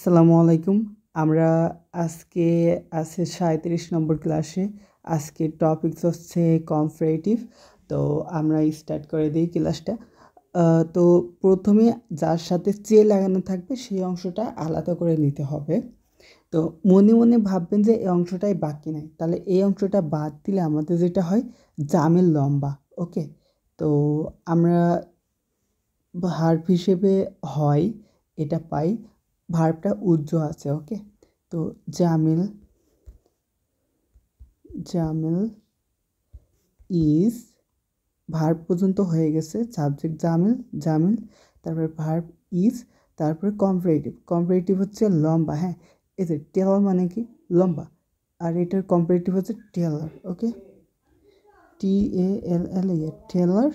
আসসালামু আলাইকুম। আমরা আজকে আছি ৩৭ নম্বর ক্লাসে। আজকের টপিকস হচ্ছে কম্পারেটিভ। তো আমরা স্টার্ট করে দিই ক্লাসটা। তো প্রথমে যার সাথে লাগানো থাকবে সেই অংশটা আলাদা করে নিতে হবে। তো মনে মনে ভাববেন যে এই অংশটাই বাকি নাই, তাহলে এই অংশটা বাদ দিলে আমাদের যেটা হয় জামের লম্বা। ওকে, তো আমরা ভার্ব হিসেবে হয় এটা পাই, ভার্বটা উজ্জ্ব আছে। ওকে, তো জামিল জামিল ইজ ভার্ব পর্যন্ত হয়ে গেছে, সাবজেক্ট জামিল জামিল, তারপরে ভার্ব ইজ, তারপরে কম্পারেটিভ। কম্পারেটিভ হচ্ছে লম্বা। হ্যাঁ, এই যে টেলার মানে কি লম্বা, আর এটার কম্পারেটিভ হচ্ছে টেলার। ওকে, TALLAR টেলার।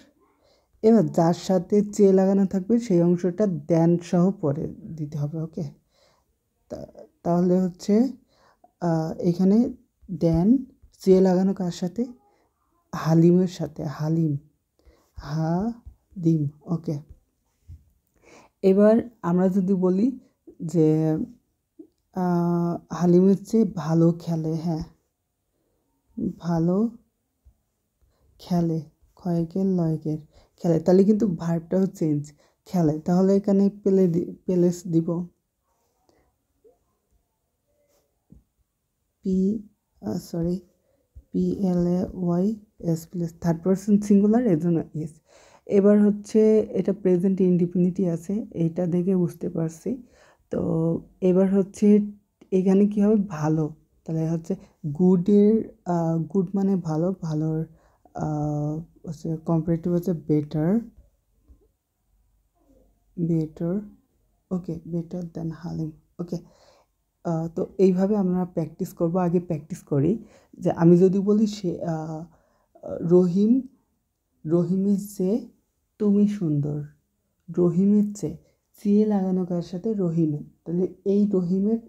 এবার যার সাথে লাগানো থাকবে সেই অংশটা দেন সহ পরে দিতে হবে। ওকে, তাহলে হচ্ছে এখানে দেন লাগানো কার সাথে? হালিমের সাথে, হালিম হালিম। ওকে, এবার আমরা যদি বলি যে হালিমের চেয়ে ভালো খেলে। হ্যাঁ, ভালো খেলে, ক্ষয়কের লয়কের খেলে, তাহলে কিন্তু ভার্বটাও চেঞ্জ, খেলে। তাহলে এখানে প্লেস দিব PLAYS place, third person singular, এর জন্য এস। এবার হচ্ছে এটা প্রেজেন্ট ইনডিফিনিটি আছে, এইটা দেখে বুঝতে পারছি। তো এবার হচ্ছে এখানে কী হবে? ভালো, তাহলে হচ্ছে গুডের গুড মানে ভালো, ভালোর হচ্ছে কম্পারেটিভ হচ্ছে বেটার বেটার। ওকে, বেটার দেন হালিম। ওকে, তো এইভাবে আমরা প্র্যাকটিস করব। আগে প্র্যাকটিস করি যে আমি যদি বলি সে রহিম রহিমের চেয়ে তুমি সুন্দর। রহিমের চেয়ে লাগানো কার সাথে? রহিমের। তাহলে এই রহিমের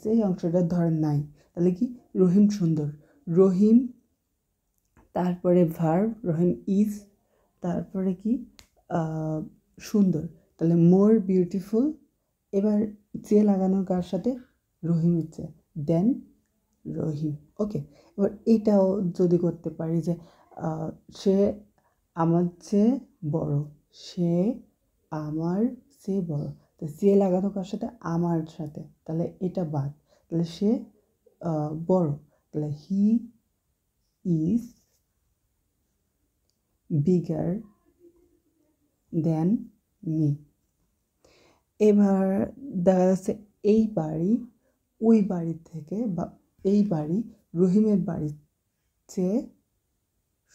সেই অংশটা ধরেন নাই, তাহলে কি রহিম সুন্দর। রহিম, তারপরে ভার্ব রহিম ইজ, তারপরে কি সুন্দর, তাহলে মোর বিউটিফুল। এবার লাগানো কার সাথে? রহিমের দেন রহিম। ওকে, এবার এটাও যদি করতে পারি যে সে আমার চেয়ে বড়, সে আমার চেয়ে বড়, তো লাগানো কার সাথে? আমার সাথে, তাহলে এটা বাদ, তাহলে সে বড়, তাহলে he is bigger than me. এবার দেখা যাচ্ছে এই বাড়ি ওই বাড়ির থেকে, বা এই বাড়ি রহিমের বাড়ির চেয়ে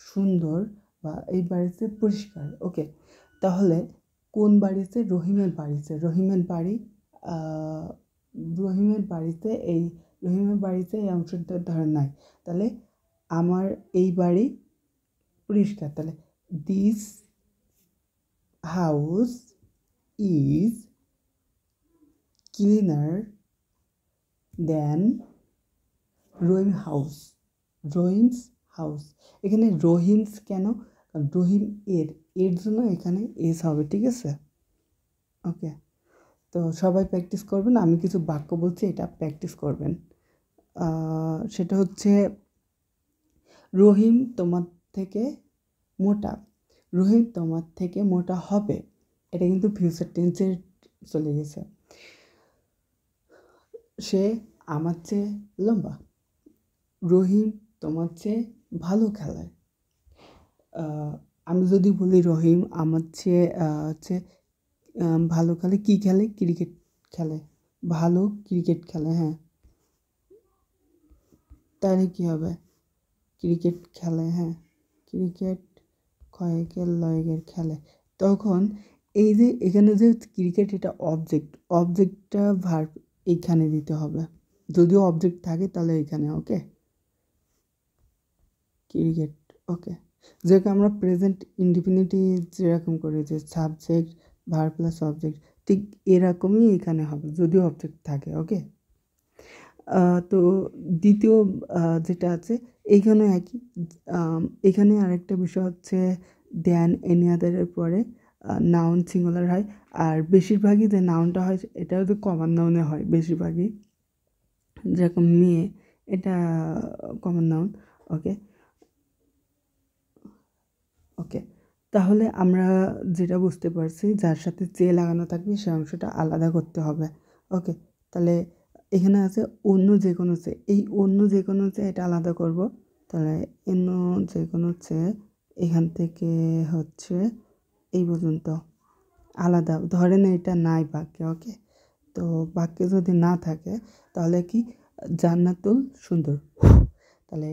সুন্দর, বা এই বাড়ির চেয়ে পরিষ্কার। ওকে, তাহলে কোন বাড়িতে? রহিমের বাড়িতে। রহিমের বাড়িতে এই রহিমের বাড়িতে এই অংশটা ধরে নাই, তাহলে আমার এই বাড়ি পরিষ্কার, তাহলে this house is cleaner than Rahim's house. এখানে রহিমস কেন? কারণ রহিম এর জন্য এখানে এস হবে। ঠিক আছে? ওকে, তো সবাই প্র্যাকটিস করবেন। আমি কিছু বাক্য বলছি, এটা প্র্যাকটিস করবেন। সেটা হচ্ছে রহিম তোমার থেকে মোটা, রহিম তোমার থেকে মোটা হবে। এটা কিন্তু ফিউচার টেন্সের চলে গেছে। সে আমার চেয়ে লম্বা, রহিম তোমার চেয়ে ভালো খেলায়। আমি যদি বলি রহিম আমার চেয়ে হচ্ছে ভালো খেলে, কী খেলে? ক্রিকেট খেলে, ভালো ক্রিকেট খেলে। হ্যাঁ, তাহলে কী হবে? ক্রিকেট খেলে। হ্যাঁ, ক্রিকেট ক্ষয়কের লয়কের খেলে। তখন এই যে এখানে যে ক্রিকেট, এটা অবজেক্টটা ভার্ব এইখানে দিতে হবে, যদিও অবজেক্ট থাকে তাহলে এখানে। ওকে, ক্রিকেট। ওকে, যেরকম আমরা প্রেজেন্ট ইনডিফিনিটি যেরকম করি যে সাবজেক্ট ভার্ব প্লাস অবজেক্ট, ঠিক এরকমই এখানে হবে যদিও অবজেক্ট থাকে। ওকে, তো দ্বিতীয় যেটা আছে এইখানে একই। এখানে আরেকটা বিষয় হচ্ছে দেন এনি আদারের পরে নাউন সিঙ্গুলার হয়। আর বেশিরভাগই যে নাউনটা হয় এটা হচ্ছে কমন নাউনে হয় বেশিরভাগই, যেরকম মেয়ে, এটা কমন নাউন। ওকে ওকে তাহলে আমরা যেটা বুঝতে পারছি, যার সাথে যে লাগানো থাকবে সে অংশটা আলাদা করতে হবে। ওকে, তাহলে এখানে আছে অন্য যে কোনো চে, এই অন্য যে কোনো চে এটা আলাদা করব। তাহলে অন্য যে কোনো চে এখান থেকে হচ্ছে এই পর্যন্ত আলাদা, ধরেন এটা নাই বাক্যে। ওকে, তো বাক্যে যদি না থাকে তাহলে কি জান্নাতুল সুন্দর, তাহলে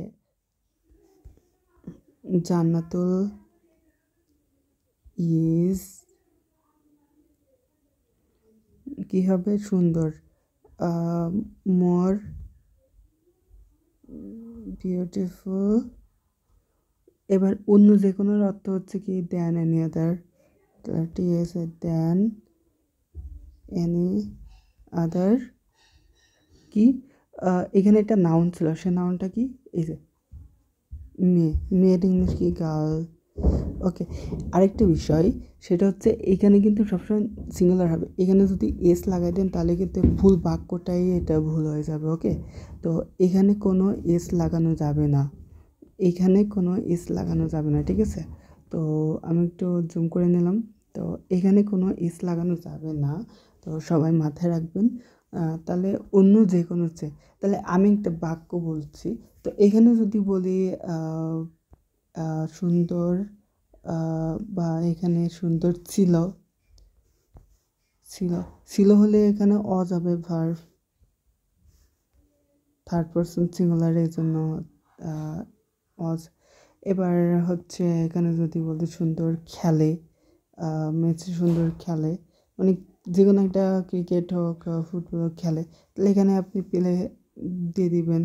জান্নাতুল ইজ কি হবে সুন্দর, মোর বিউটিফুল। এবার অন্য যে কোনোর অর্থ হচ্ছে কি দ্যান এনি আদার, ঠিক আছে, দ্যান এনি আদার কি এখানে একটা নাউন ছিল, সে নাউনটা কি, এই যে মেয়ে, মেয়ের ইংলিশ কি গার্ল। ওকে, আরেকটা বিষয় সেটা হচ্ছে এখানে কিন্তু সবসময় সিঙ্গুলার হবে, এখানে যদি এস লাগাই দেন তাহলে কিন্তু ভুল বাক্যটাই এটা ভুল হয়ে যাবে। ওকে, তো এখানে কোনো এস লাগানো যাবে না, এখানে কোনো এস লাগানো যাবে না, ঠিক আছে। তো আমি একটু জুম করে নিলাম, তো এখানে কোনো এস লাগানো যাবে না, তো সবাই মাথায় রাখবেন। তাহলে অন্য যে কোনো হচ্ছে, তাহলে আমি একটা বাক্য বলছি, তো এখানে যদি বলি সুন্দর, বা এখানে সুন্দর ছিল, ছিল ছিল হলে এখানে অ যাবে, ভার্ব, থার্ড পারসন সিঙ্গুলার, এই জন্য অজ। এবার হচ্ছে এখানে যদি বলি সুন্দর খেলে, মেসি সুন্দর খেলে, মানে যে কোনো একটা ক্রিকেট হোক ফুটবল হোক খেলে, তাহলে এখানে আপনি পেলে দিয়ে দিবেন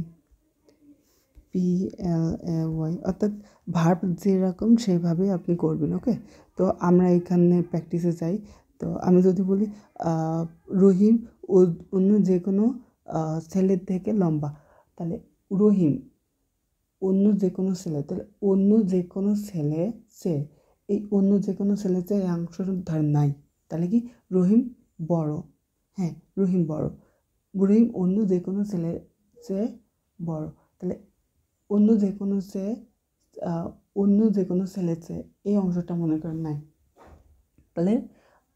PLAY, অর্থাৎ ভার্ব যেরকম সেইভাবে আপনি করবেন। ওকে, তো আমরা এখানে প্র্যাকটিসে যাই। তো আমি যদি বলি রহিম অন্য যে কোনো ছেলের থেকে লম্বা, তাহলে রহিম অন্য যে কোনো ছেলে, তাহলে অন্য যে কোনো ছেলে সে, এই অন্য যে কোনো ছেলে যে এই অংশটা ধর নাই, তাহলে কি রহিম বড়, হ্যাঁ রহিম বড়, রহিম অন্য যে কোনো ছেলে চেয়ে বড়, তাহলে অন্য যে কোনো সে, অন্য যে কোনো ছেলে চেয়ে এই অংশটা মনে করেন নাই, তাহলে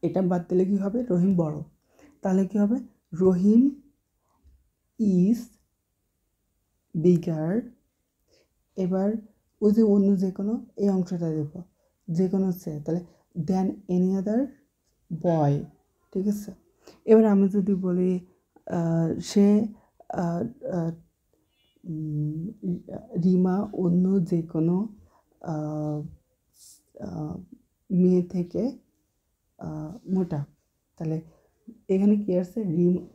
এটা বাদ দিলে কী হবে, রহিম বড়, তাহলে কী হবে রহিম ইজ বিগার। এবার ওই যে অন্য যে কোনো এই অংশটা দেব, যে কোনো সে, তাহলে দেন এনি আদার বয়, ঠিক আছে। এবার আমি যদি বলি সে রিমা অন্য যে কোনো মেয়ে থেকে মোটা, তাহলে এখানে কি আছে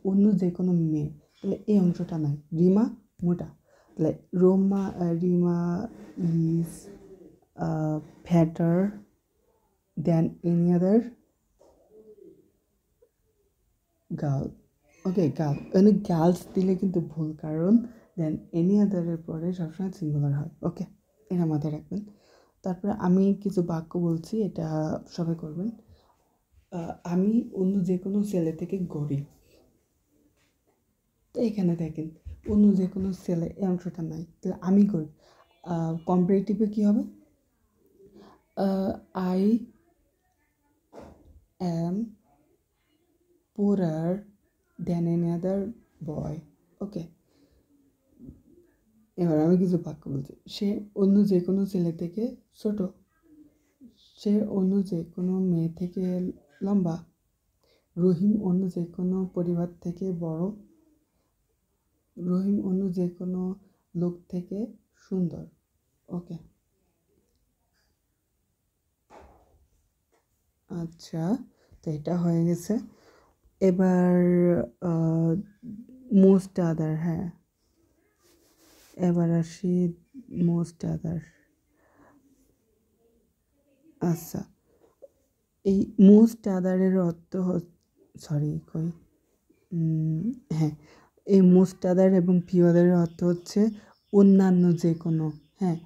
অন্য যে কোনো মেয়ে, তাহলে এই অংশটা নাই, রিমা মোটা, তাহলে Rima is fatter than any other girl. Okay, girl, এখানে গার্লস দিলে কিন্তু ভুল, কারণ দেন এনি আদারের পরে সবসময় সিঙ্গুলার হয়। ওকে, এটা মাথায় রাখবেন। তারপরে আমি কিছু বাক্য বলছি, এটা সবাই করবেন। আমি অন্য যে কোনো ছেলে থেকে গরিব, তো এখানে দেখেন অন্য যে কোনো ছেলে এই অংশটা নাই, তাহলে আমি গরিব। কম্পারেটিভে কী হবে, I am poorer than any other boy. ওকে, এবার আমি কিছু বাক্য বলছি, সে অন্য যে কোনো ছেলে থেকে ছোট, সে অন্য যে কোনো মেয়ে থেকে লম্বা, রহিম অন্য যে কোনো পরিবার থেকে বড়, রহিম অন্য যে কোনো লোক থেকে সুন্দর। ওকে, আচ্ছা, তো এটা হয়ে গেছে। এবার মোস্ট আদার, হ্যাঁ এবার আসি মোস্ট আদার। আচ্ছা, এই মোস্ট আদারের অর্থ সরি কই হ্যাঁ, এই মোস্ট আদার এবং ফিউ আদারের অর্থ হচ্ছে অন্যান্য যে কোনো, হ্যাঁ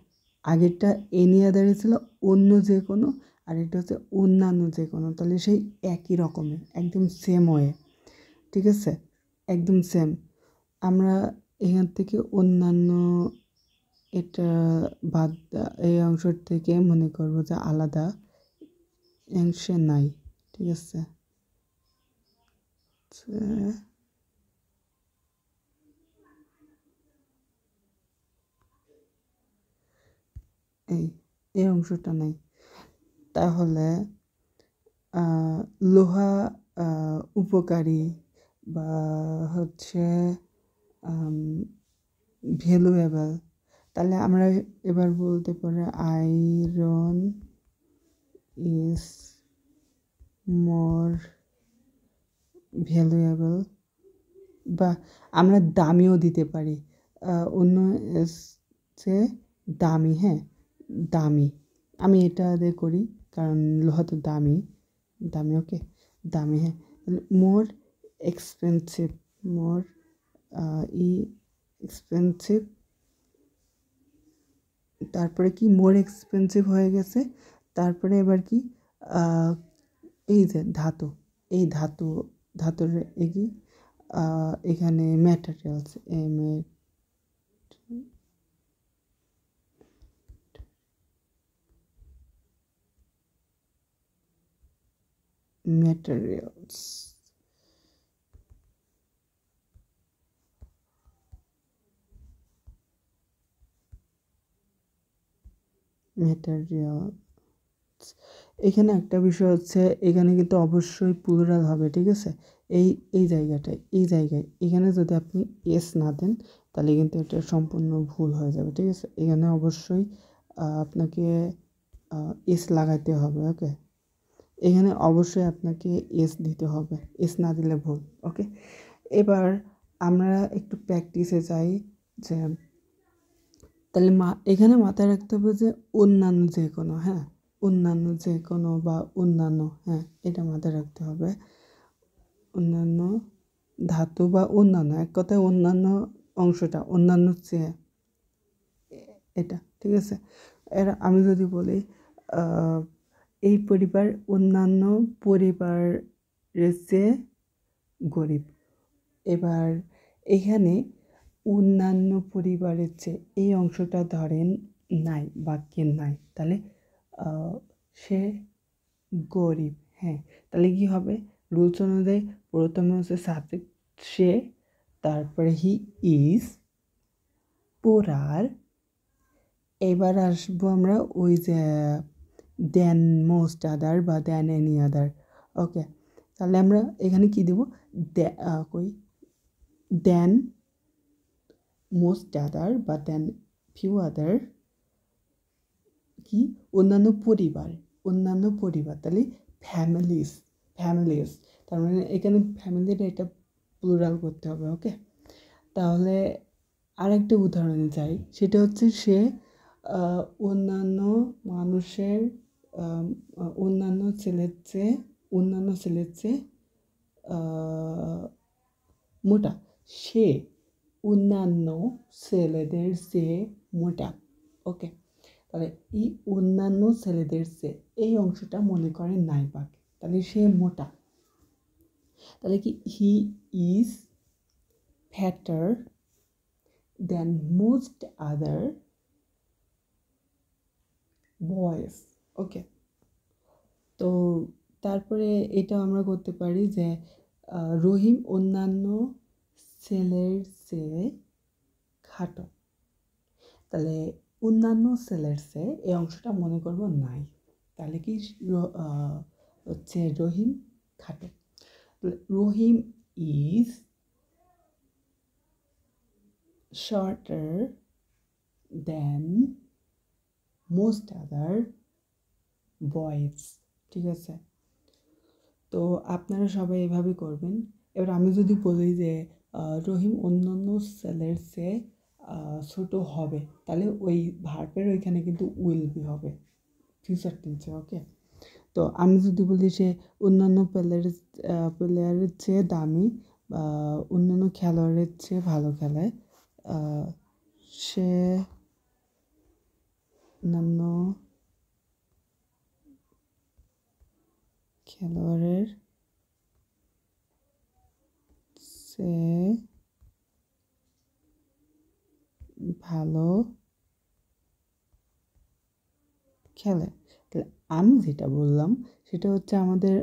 আগেরটা এনি আদারে ছিল অন্য যে কোনো, আর এটা হচ্ছে অন্যান্য যে কোনো, তাহলে সেই একই রকমের, একদম সেম ওয়ে, ঠিক আছে, একদম সেম। আমরা এখান থেকে অন্যান্য এটা বাদ এই অংশের থেকে মনে করবো যে আলাদা অংশে নাই, ঠিক আছে। এই এই অংশটা নাই, তাহলে লোহা উপকারী বা হচ্ছে ভ্যালুয়েবল, তাহলে আমরা এবার বলতে পারি আয়রন ইজ মোর ভ্যালুয়েবল, বা আমরা দামিও দিতে পারি, অন্য হচ্ছে দামি, হ্যাঁ দামি, আমি এটা দিয়ে করি কারণ লোহা তো দামি, দামি, ওকে দামি, হ্যাঁ। মোর এক্সপেন্সিভ, মোর এক্সপেন্সিভ, তারপরে কি মোর এক্সপেন্সিভ হয়ে গেছে, তারপরে এবার কি এই যে ধাতু, এই ধাতুর কি এখানে ম্যাটেরিয়ালস, ম্যাটেরিয়ালস, ম্যাটেরিয়াল। এখানে একটা বিষয় হচ্ছে, এখানে কিন্তু অবশ্যই প্লুরাল হবে, ঠিক আছে। এই এই জায়গাটায়, এই জায়গায় এখানে যদি আপনি এস না দেন তাহলে কিন্তু এটা সম্পূর্ণ ভুল হয়ে যাবে, ঠিক আছে। এখানে অবশ্যই আপনাকে এস লাগাইতে হবে, ওকে। এখানে অবশ্যই আপনাকে এস দিতে হবে, এস না দিলে ভুল, ওকে। এবার আমরা একটু প্র্যাকটিসে যাই, যে তাহলে এখানে মাথায় রাখতে হবে যে অন্যান্য যে কোনো, হ্যাঁ অন্যান্য যে কোনো বা অন্যান্য, হ্যাঁ এটা মাথায় রাখতে হবে, অন্যান্য ধাতু বা অন্যান্য, এক কথায় অন্যান্য অংশটা, অন্যান্য চেয়ে এটা, ঠিক আছে। এর আমি যদি বলি এই পরিবার অন্যান্য পরিবারের চেয়ে গরিব, এবার এখানে অন্যান্য পরিবারের চেয়ে এই অংশটা ধরেন নাই, বাক্যের নাই, তাহলে সে গরিব, হ্যাঁ তাহলে কি হবে, রুলস অনুযায়ী প্রথমে হচ্ছে সাবজেক্ট সে, তারপরে হি ইজ, পোরার, এবার আসবো আমরা ওই যে দেন মোস্ট আদার বা দেন এনি আদার, ওকে। তাহলে আমরা এখানে কি দেবো, কই দেন মোস্ট আদার বা দেন ফিউ আদার, কি অন্যান্য পরিবার, অন্যান্য পরিবার, তাহলে ফ্যামিলিস, ফ্যামিলিস, তার মানে এখানে ফ্যামিলিটা এটা প্লুরাল করতে হবে, ওকে। তাহলে আরেকটা উদাহরণে যাই, সেটা হচ্ছে সে অন্যান্য মানুষের অন্যান্য ছেলের চেয়ে মোটা, সে অন্যান্য ছেলেদের চেয়ে মোটা, ওকে। তাহলে এই অন্যান্য ছেলেদের চেয়ে এই অংশটা মনে করেন নাই পাক, তাহলে সে মোটা, তাহলে কি he is fatter than most আদার বয়েস, ওকে। তো তারপরে এটা আমরা করতে পারি যে রহিম অন্যান্য ছেলের চেয়ে খাটো, তাহলে অন্যান্য ছেলের চেয়ে এই অংশটা মনে করব নাই, তাহলে কি হচ্ছে রহিম খাটো, Rahim is shorter than most other boys, ঠিক আছে। তো আপনারা সবাই এভাবে করবেন। এবার আমি যদি বলি যে রহিম অন্যান্য ছেলের চেয়ে ছোট হবে, তাহলে ওই ভার্বের ওইখানে কিন্তু উইল বি হবে, ফিউচার টেন্সে, ওকে। তো আমি যদি বলি সে অন্যান্য প্লেয়ারের চেয়ে দামি বা অন্যান্য খেলোয়াড়ের চেয়ে ভালো খেলায়, সে অন্যান্য খেলোয়াড়ের চেয়ে ভালো খেলে। তাহলে আমি যেটা বললাম সেটা হচ্ছে আমাদের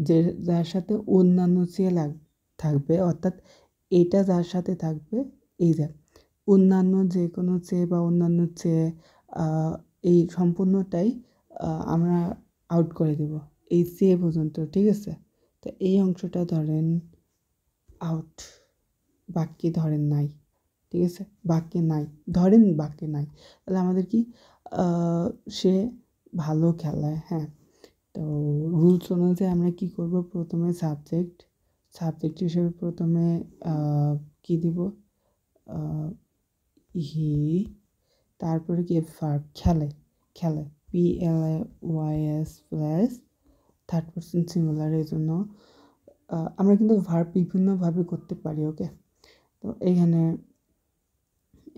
যে যার সাথে অন্যান্য চেয়ে থাকবে, অর্থাৎ এটা যার সাথে থাকবে, এই যে অন্যান্য যে কোনো চেয়ে বা অন্যান্য চেয়ে এই সম্পূর্ণটাই আমরা আউট করে দেব এই চেয়ে পর্যন্ত, ঠিক আছে? তো এই অংশটা ধরেন আউট, বাক্যে ধরেন নাই, ঠিক আছে? বাক্যে নাই, ধরেন বাক্যে নাই, তাহলে আমাদের কি সে ভালো খেলায়, হ্যাঁ। তো রুলস অনুযায়ী আমরা কী করব, প্রথমে সাবজেক্ট হিসেবে প্রথমে কী দিব, হি, তারপরে কি ভার্ব, খেলে, খেলে, PLAYS plus third person singular. এই জন্য আমরা কিন্তু ভার্ব বিভিন্নভাবে করতে পারি, ওকে? তো এইখানে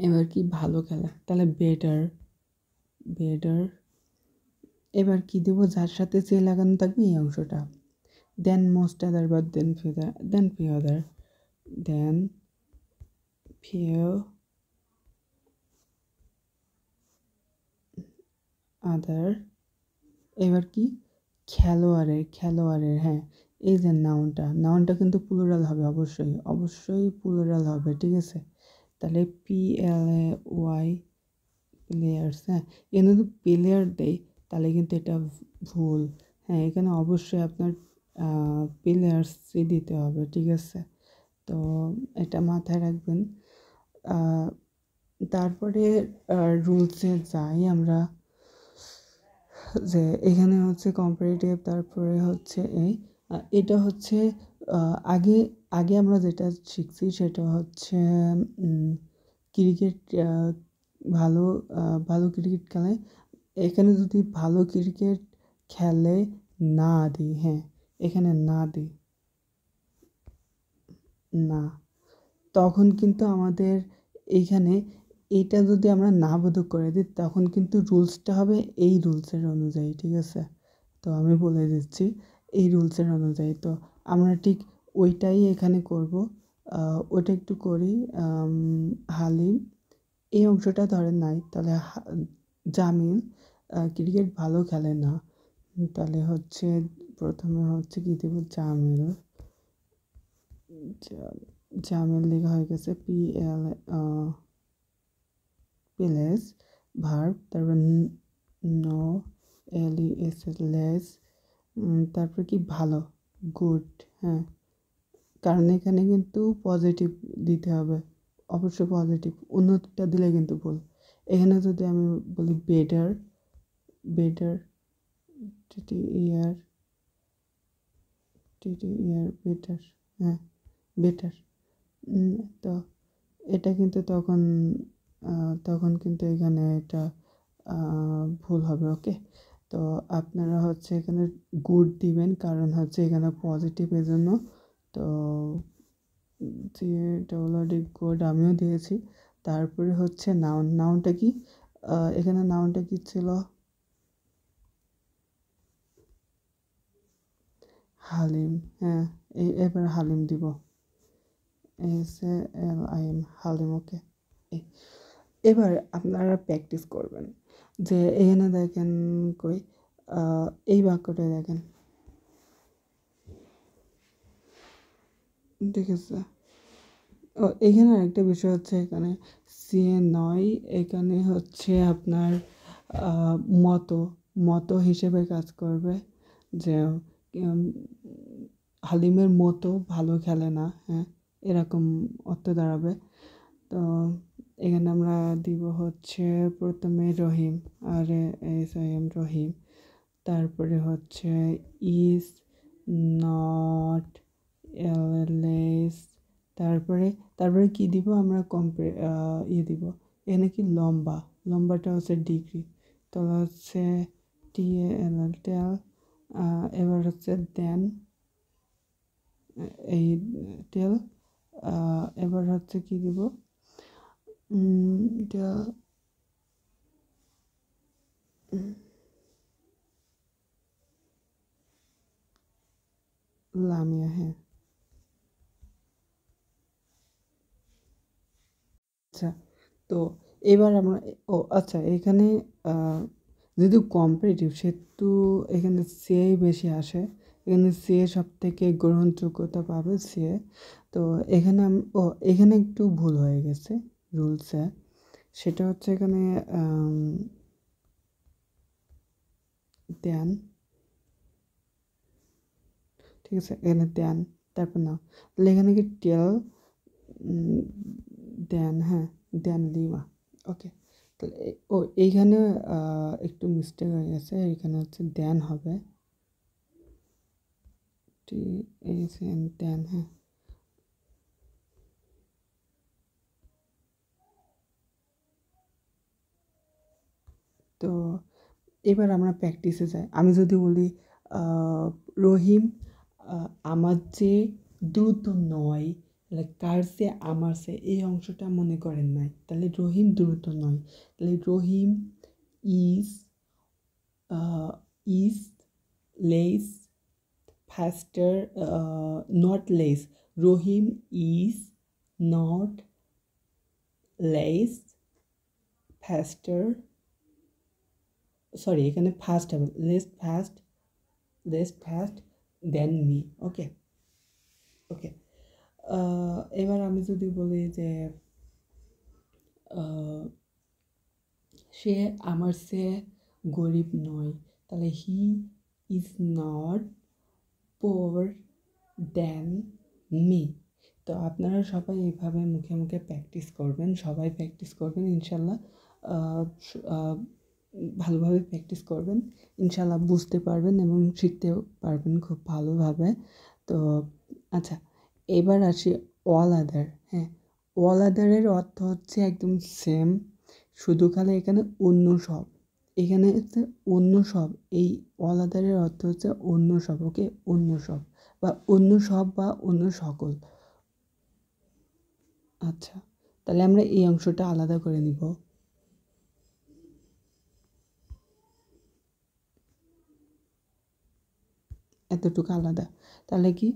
এবার কি ভালো খেলা, তাহলে বেটার, এবার কি দেবো, যার সাথে যে লাগানো থাকবে এই অংশটা, দেন মোস্ট আদার বা দেন ফিউ আদার, দেন ফিউ আদার। এবার কি খেলোয়াড়ের, হ্যাঁ। এই যে নাউনটা কিন্তু প্লুরাল হবে, অবশ্যই প্লুরাল হবে, ঠিক আছে? তাহলে PLAY প্লেয়ার্স, হ্যাঁ। এখানে যদি প্লেয়ার দেয় তাহলে কিন্তু এটা ভুল, হ্যাঁ। এখানে অবশ্যই আপনার প্লেয়ার্সই দিতে হবে, ঠিক আছে? তো এটা মাথায় রাখবেন। তারপরে রুলসে যাই আমরা, যে এখানে হচ্ছে কম্পারেটিভ, তারপরে হচ্ছে এটা হচ্ছে আগে আগে আমরা যেটা শিখছি সেটা হচ্ছে ক্রিকেট, ভালো ভালো ক্রিকেট খেলে। এখানে যদি ভালো ক্রিকেট খেলে না দিই, হ্যাঁ, এখানে না দিই, না, তখন কিন্তু আমাদের এইখানে এইটা যদি আমরা না বোধক করে দিই তখন কিন্তু রুলসটা হবে এই রুলসের অনুযায়ী, ঠিক আছে? তো আমি বলে দিচ্ছি এই রুলসের অনুযায়ী। তো আমরা ঠিক ওইটাই এখানে করব। ওইটা একটু করি। হালিম, এই অংশটা ধরেন নাই, তাহলে জামিল ক্রিকেট ভালো খেলে না, তাহলে হচ্ছে প্রথমে হচ্ছে কী দেব, জামিল লেখা হয়ে গেছে, প্লেস ভার্ব, তারপর নো, LES লেস, তারপর কি ভালো, গুড, হ্যাঁ। কারণ এখানে কিন্তু পজিটিভ দিতে হবে, অবশ্যই পজিটিভ, অন্যটা দিলে কিন্তু ভুল। এখানে যদি আমি বলি বেটার, TTER, বেটার, হ্যাঁ, বেটার। তো এটা কিন্তু তখন কিন্তু এখানে এটা ভুল হবে, ওকে? তো আপনারা হচ্ছে এখানে গুড দিবেন, কারণ হচ্ছে এখানে পজিটিভ, এজন্য। তো গুড আমিও দিয়েছি। তারপরে হচ্ছে নাউনটা কি, এখানে নাউনটা কি ছিল, হালিম, হ্যাঁ। এবার হালিম দিব, SALIM, হালিম, ওকে? এবার আপনারা প্র্যাকটিস করবেন, যে এখানে দেখেন কই, এই বাক্যটা দেখেন, ঠিক আছে? ও, এখানে আরেকটা বিষয় হচ্ছে, এখানে সিএ নয়, এখানে হচ্ছে আপনার মতো মতো হিসেবে কাজ করবে, যে হালিমের মতো ভালো খেলে না, হ্যাঁ, এরকম অর্থ দাঁড়াবে। তো এখানে আমরা দিব হচ্ছে প্রথমে রহিম, RASIM, রহিম, তারপরে হচ্ছে ইজ নট, এলএস, তারপরে কি দিব আমরা, দিব এখানে কি, লম্বাটা হচ্ছে ডিগ্রি, তো হচ্ছে TALL, টেল। এবার হচ্ছে দেন, এই টেল। এবার হচ্ছে কি দিব, এটা লামিয়া, হ্যাঁ। আচ্ছা, তো এবার আমরা আচ্ছা এখানে যেহেতু কম্পারেটিভ সেহেতু এখানে সে বেশি আসে। এখানে সে সব থেকে গ্রহণযোগ্যতা পাবে সে। তো এখানে এখানে একটু ভুল হয়ে গেছে রুলসে। সেটা হচ্ছে এখানে দেন, ঠিক আছে, এখানে দেন, তারপর না, তাহলে এখানে কি টেল দেন, হ্যাঁ, দেন লিমা। ওকে, তাহলে এইখানে একটু মিস্টেক হয়ে গেছে, এখানে হচ্ছে দেন হবে টি এইচ এন দেন, হ্যাঁ। তো এবার আমরা প্র্যাকটিসে যাই। আমি যদি বলি রহিম আমার চেয়ে দ্রুত নয়, তাহলে কার চেয়ে আমার চেয়ে এই অংশটা মনে করেন নাই, তাহলে রহিম দ্রুত নয়, তাহলে Rahim is is less faster, not less, Rahim is not less faster, sorry এখানে ফাস্ট হবে, less fast than me. Okay, okay. এবার আমি যদি বলি যে সে আমার চেয়ে গরিব নয়, তাহলে he is not poor than me. তো আপনারা সবাই এইভাবে মুখে মুখে প্র্যাকটিস করবেন, সবাই প্র্যাকটিস করবেন ইনশাল্লাহ। ভালোভাবে প্র্যাকটিস করবেন, ইনশাল্লাহ বুঝতে পারবেন এবং শিখতেও পারবেন খুব ভালোভাবে। তো আচ্ছা, এবার আসি অল আদার। হ্যাঁ, অল আদারের অর্থ হচ্ছে একদম সেম, শুধু খালি এখানে অন্য সব, এখানে হচ্ছে অন্য সব। এই অল আদারের অর্থ হচ্ছে অন্য সব। ওকে, অন্য সব বা অন্য সব বা অন্য সকল। আচ্ছা, তাহলে আমরা এই অংশটা আলাদা করে নিব। এতটুকু আলাদা, তাহলে কি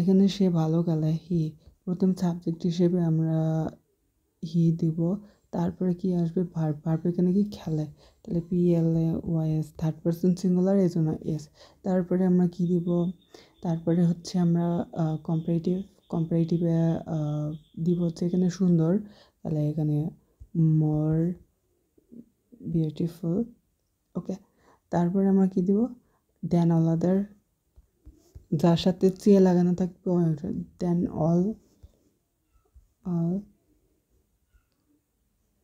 এখানে সে ভালো খেলে, হি, প্রথম সাবজেক্ট হিসেবে আমরা হি দিব। তারপরে কি আসবে, ভার্ব, ভার্ব এখানে কি খেলে, তাহলে P L A Y S, third person singular, এই জন্য এস। তারপরে আমরা কি দিব, তারপরে হচ্ছে আমরা কম্পারেটিভ, কম্পারেটিভে দিব হচ্ছে এখানে সুন্দর, তাহলে এখানে মোর বিউটিফুল। ওকে, তারপরে আমরা কি দিব, দেন অল আদার, যার সাথে চেয়ে লাগানো থাকবে দেন অল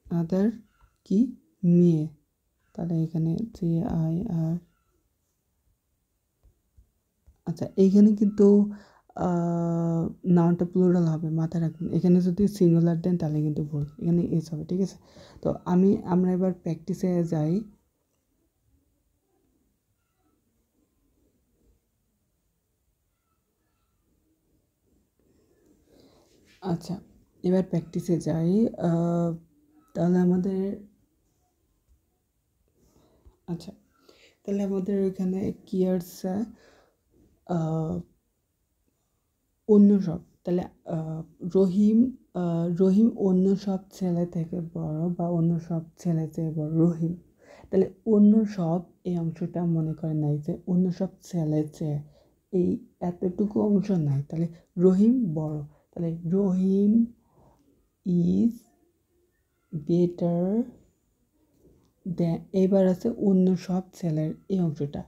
আদার কি মেয়ে, তাহলে এখানে জে আই আর। আচ্ছা, এইখানে কিন্তু নাউনটা প্লুরাল হবে, মাথায় রাখবেন। এখানে যদি সিঙ্গুলার দেন তাহলে কিন্তু ভুল, এখানে এস হবে, ঠিক আছে। তো আমরা এবার প্র্যাকটিসে যাই। আচ্ছা, এবার প্র্যাকটিসে যাই। তাহলে আমাদের, আচ্ছা, তাহলে আমাদের এখানে কি আসছে, অন্য সব, তাহলে রহিম, রহিম অন্য সব ছেলে থেকে বড় বা অন্য সব ছেলে থেকে বড় রহিম। তাহলে অন্য সব এই অংশটা মনে করেন নাই, যে অন্য সব ছেলে চেয়ে এই এতটুকু অংশ নাই, তাহলে রহিম বড়, তাহলে রহিম ইজ বেটার দেন, এবার আছে অন্য সব ছেলের এই অংশটা,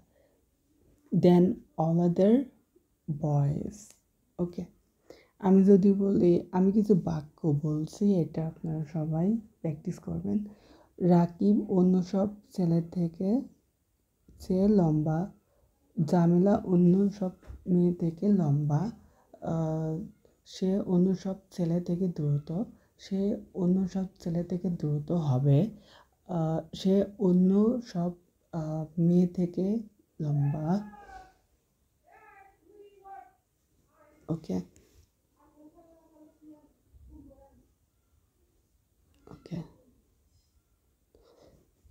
দেন অল আদার বয়েজ। ওকে, আমি যদি বলি, আমি কিছু বাক্য বলছি, এটা আপনারা সবাই প্র্যাকটিস করবেন। রাকিব অন্য সব ছেলের থেকে চেয়ে লম্বা, জামিলা অন্য সব মেয়ে থেকে লম্বা, সে অন্য সব ছেলে থেকে দ্রুত, সে অন্য সব ছেলে থেকে দ্রুত হবে, সে অন্য সব মেয়ে থেকে লম্বা। ওকে, ওকে,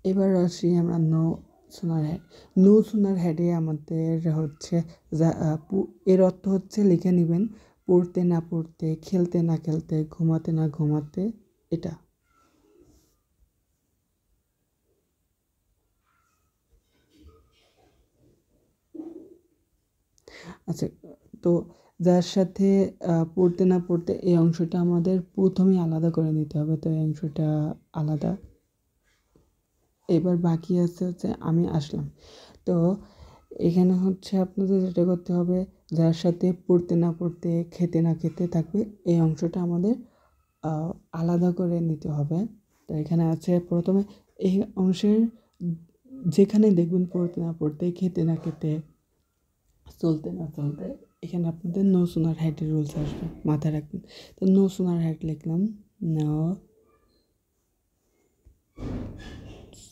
এবার আসি আমরা সুনার হ্যাড। নো সুনার হ্যাডে আমাদের হচ্ছে এর অর্থ হচ্ছে লিখে নেবেন পড়তে না পড়তে, খেলতে না খেলতে, ঘুমাতে না ঘুমাতে, এটা। আচ্ছা, তো যার সাথে পড়তে না পড়তে এই অংশটা আমাদের প্রথমেই আলাদা করে নিতে হবে, তো এই অংশটা আলাদা। এবার বাকি আছে হচ্ছে আমি আসলাম। তো এখানে হচ্ছে আপনাদের যেটা করতে হবে, যার সাথে পড়তে না পড়তে, খেতে না খেতে থাকবে এই অংশটা আমাদের আলাদা করে নিতে হবে। তো এখানে আছে প্রথমে এই অংশের যেখানে দেখবেন পড়তে না পড়তে, খেতে না খেতে, চলতে না চলতে, এখানে আপনাদের নো সুনার হ্যাডের রুলস আসবে, মাথায় রাখবেন। তো নো সুনার হ্যাড লিখলাম, নো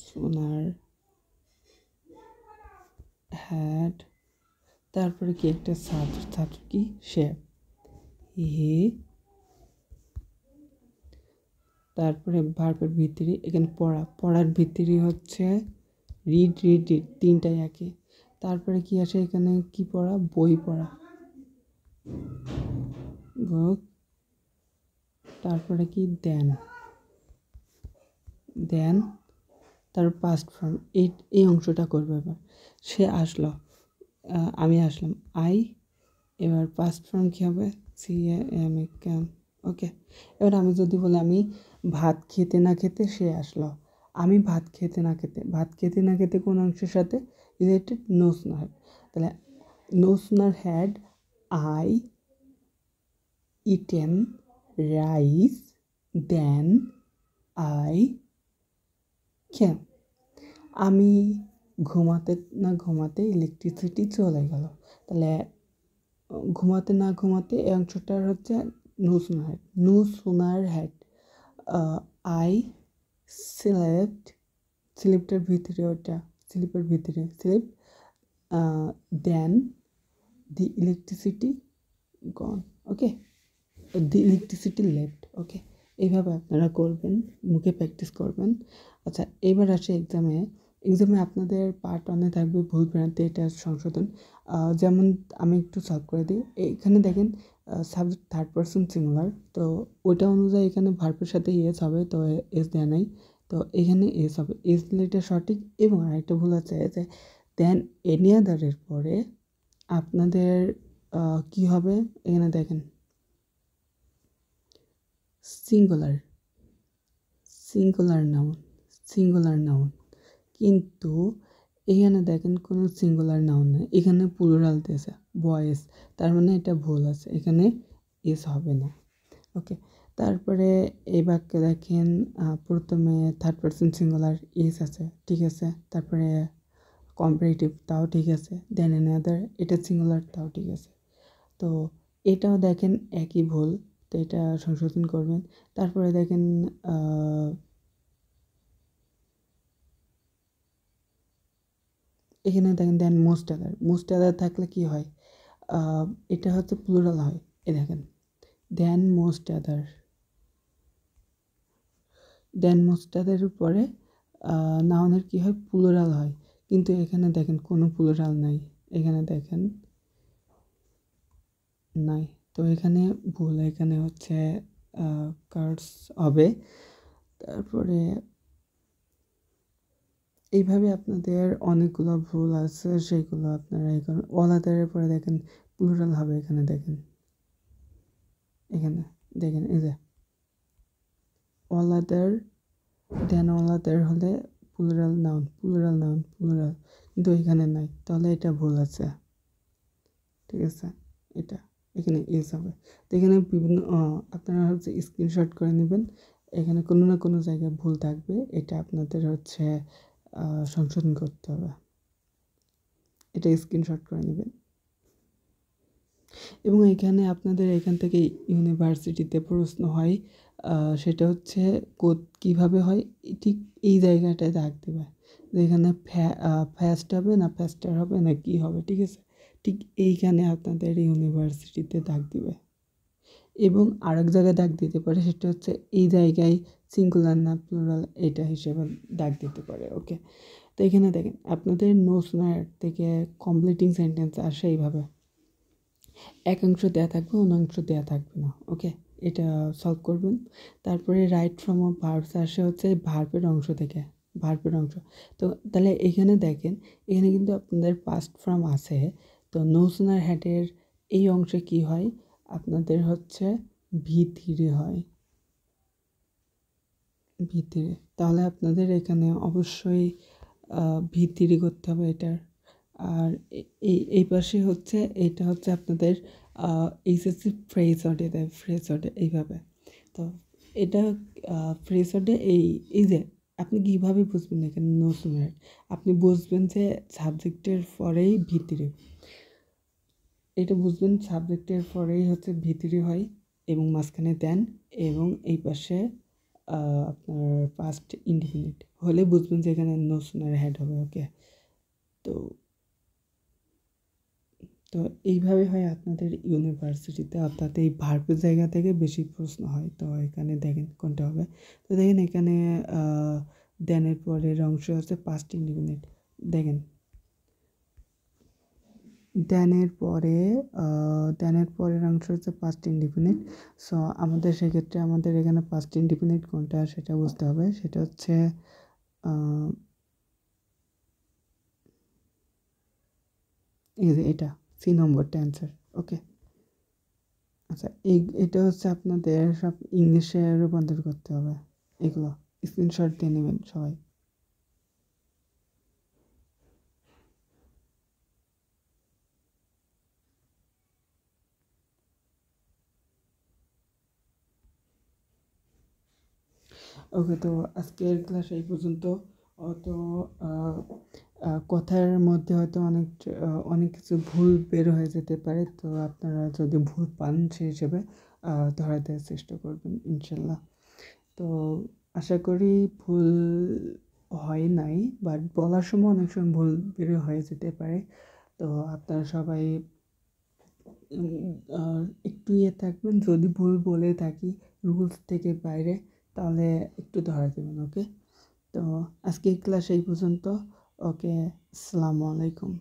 সুনার হ্যাড, তারপরে কি একটা ছাত্র কি সে, হি, তারপরে ভার্বের ভিত্তি, এখানে পড়ার ভিত্তি হচ্ছে রিড, তিনটাই একই। তারপরে কি আসে এখানে, কি পড়া, বই পড়া, বুক। তারপরে কি দেন তার পাস্ট ফর্ম, এই অংশটা করবে। এবার সে আসলো, আমি আসলাম, আই। এবার পাস্ট ফর্ম কী হবে, CAM, ক্যাম। ওকে, এবার আমি যদি বলি আমি ভাত খেতে না খেতে সে আসলো, আমি ভাত খেতে না খেতে কোন অংশের সাথে রিলেটেড, নো সুনার হ্যাড। তাহলে no sooner had I eaten rice than I came. আমি ঘুমাতে না ঘুমাতে ইলেকট্রিসিটি চলে গেল। তাহলে ঘুমাতে না ঘুমাতে এই অংশটার হচ্ছে নো সুনার হ্যাড আই স্লিপের ভিতরে, ওটা স্লিপের ভিতরে দেন দি ইলেকট্রিসিটি গন। ওকে, দি ইলেকট্রিসিটি লেফট। ওকে, এইভাবে আপনারা করবেন, মুখে প্র্যাকটিস করবেন। আচ্ছা, এবার আসে এক্সামে আপনাদের পার্ট 1-এ থাকবে ভুল ভ্রান্তি, এটা সংশোধন। যেমন আমি একটু সলভ করে দিই। এখানে দেখেন সাবজেক্ট থার্ড পারসন সিঙ্গুলার, তো ওইটা অনুযায়ী এখানে ভার্বের সাথে ইয়েস হবে, তো এস দেয়া নাই, তো এখানে এস হবে, এস দিলে এটা সঠিক। এবং আরেকটা ভুল আছে যে দেন এনি আদারের পরে আপনাদের কি হবে, এখানে দেখেন সিঙ্গুলার নাউন, কিন্তু এখানে দেখেন কোনো সিঙ্গুলার নাউন নেই, এখানে প্লুরাল দিয়েছে বয়েস, তার মানে এটা ভুল আছে, এখানে এস হবে না। ওকে, তারপরে এই বাক্যে দেখেন প্রথমে থার্ড পারসন সিঙ্গুলার এস আছে, ঠিক আছে। তারপরে কম্পারেটিভ, তাও ঠিক আছে। দেন অ্যানাদার, এটা সিঙ্গুলার, তাও ঠিক আছে। তো এটাও দেখেন একই ভুল, তো এটা সংশোধন করবেন। তারপরে দেখেন এখানে দেখেন দেন মোস্ট আদার থাকলে কি হয়, এটা হচ্ছে প্লুরাল হয়। এ দেখেন দেন মোস্ট আদারের উপরে নাউনের কি হয়, প্লুরাল হয়, কিন্তু এখানে দেখেন কোনো প্লুরাল নাই, এখানে দেখেন নাই, তো এখানে ভুল, এখানে হচ্ছে কার্ডস হবে। তারপরে এইভাবে আপনাদের অনেকগুলো ভুল আছে, সেগুলো আপনারা এই করেন। অল আদারের পরে দেখেন প্লুরাল হবে, এখানে দেখেন এই যে অল আদার, দেন অল আদার হলে প্লুরাল নাউন, কিন্তু এখানে নাই, তাহলে এটা ভুল আছে, ঠিক আছে। এটা এখানে এস হবে। তো এখানে বিভিন্ন আপনারা হচ্ছে স্ক্রিনশট করে নেবেন, এখানে কোনো না কোনো জায়গায় ভুল থাকবে, এটা আপনাদের হচ্ছে সংশোধন করতে হবে, এটা স্ক্রিনশট করে নেবেন। এবং এখানে আপনাদের এখান থেকে ইউনিভার্সিটিতে প্রশ্ন হয়, সেটা হচ্ছে কীভাবে হয়, ঠিক এই জায়গাটায় দাগ দেবে, যেখানে ফাস্ট হবে না ফাস্টার হবে না কি হবে, ঠিক আছে। ঠিক এইখানে আপনাদের ইউনিভার্সিটিতে দাগ দিবে। এবং আরেক জায়গায় দাগ দিতে পারে, সেটা হচ্ছে এই জায়গায় সিঙ্গুলার না প্লুরাল, এটা হিসেবে দাগ দিতে পারে। ওকে, তো এখানে দেখেন আপনাদের নো স্নার থেকে কমপ্লিটিং সেন্টেন্স আসে এইভাবে, এক অংশ দেওয়া থাকবে, অন্য অংশ দেওয়া থাকবে না। ওকে, এটা সলভ করবেন। তারপরে রাইট ফ্রম অফ ভার্বস আসে হচ্ছে ভার্বের অংশ থেকে, ভার্বের অংশ। তো তাহলে এখানে দেখেন, এখানে কিন্তু আপনাদের পাস্ট ফর্ম আছে। তো নো সুনার হ্যাডের এই অংশে কি হয়, আপনাদের হচ্ছে V3 হয়, V3। তাহলে আপনাদের এখানে অবশ্যই V3 করতে হবে এটার। আর এই পাশে হচ্ছে এটা হচ্ছে আপনাদের এইচএসসি ফ্রেজ অর্ডে দেয়, ফ্রেজ অর্ডে এইভাবে। তো এটা ফ্রেজ অর্ডে এই যে আপনি কীভাবে বুঝবেন এখানে নো সুনার, আপনি বুঝবেন যে সাবজেক্টের পরেই ভিতরে, এটা বুঝবেন সাবজেক্টের পরেই হচ্ছে ভিতরে হয় এবং মাঝখানে দেন এবং এই পাশে আপনার পাস্ট ইনডিফিনিট হলে বুঝবেন যে এখানে নো সুনার হ্যাড হবে। ওকে, তো তো এইভাবে হয় আপনাদের ইউনিভার্সিটিতে, অর্থাৎ এই ভার্বের জায়গা থেকে বেশি প্রশ্ন হয়। তো এখানে দেখেন কোনটা হবে। তো দেখেন এখানে দেনের পরের অংশ হচ্ছে পাস্ট ইনডিফিনিট। দেখেন দেনের পরের অংশ হচ্ছে পাস্ট ইনডিফিনিট। সো আমাদের সেক্ষেত্রে আমাদের এখানে পাস্ট ইনডিফিনিট কোনটা সেটা বুঝতে হবে। সেটা হচ্ছে এই যে এটা সি নম্বরটা অ্যান্সার। ওকে, আচ্ছা এটা হচ্ছে আপনাদের সব ইংলিশে রূপান্তর করতে হবে। এগুলো স্ক্রিনশট দিয়ে নেবেন সবাই। ওকে, তো আজকের ক্লাস এই পর্যন্ত। তো কথার মধ্যে হয়তো অনেক কিছু ভুল বের হয়ে যেতে পারে। তো আপনারা যদি ভুল পান সেই হিসেবে ধরায় দেওয়ার চেষ্টা করবেন ইনশাল্লাহ। তো আশা করি ভুল হয় নাই, বাট বলার সময় অনেক সময় ভুল বের হয়ে যেতে পারে। তো আপনারা সবাই একটু থাকবেন, যদি ভুল বলে থাকি রুলস থেকে বাইরে তাহলে একটু ধরা দেবেন। ওকে, তো আজকে ক্লাস এই পর্যন্ত। ওকে, আসসালামু আলাইকুম।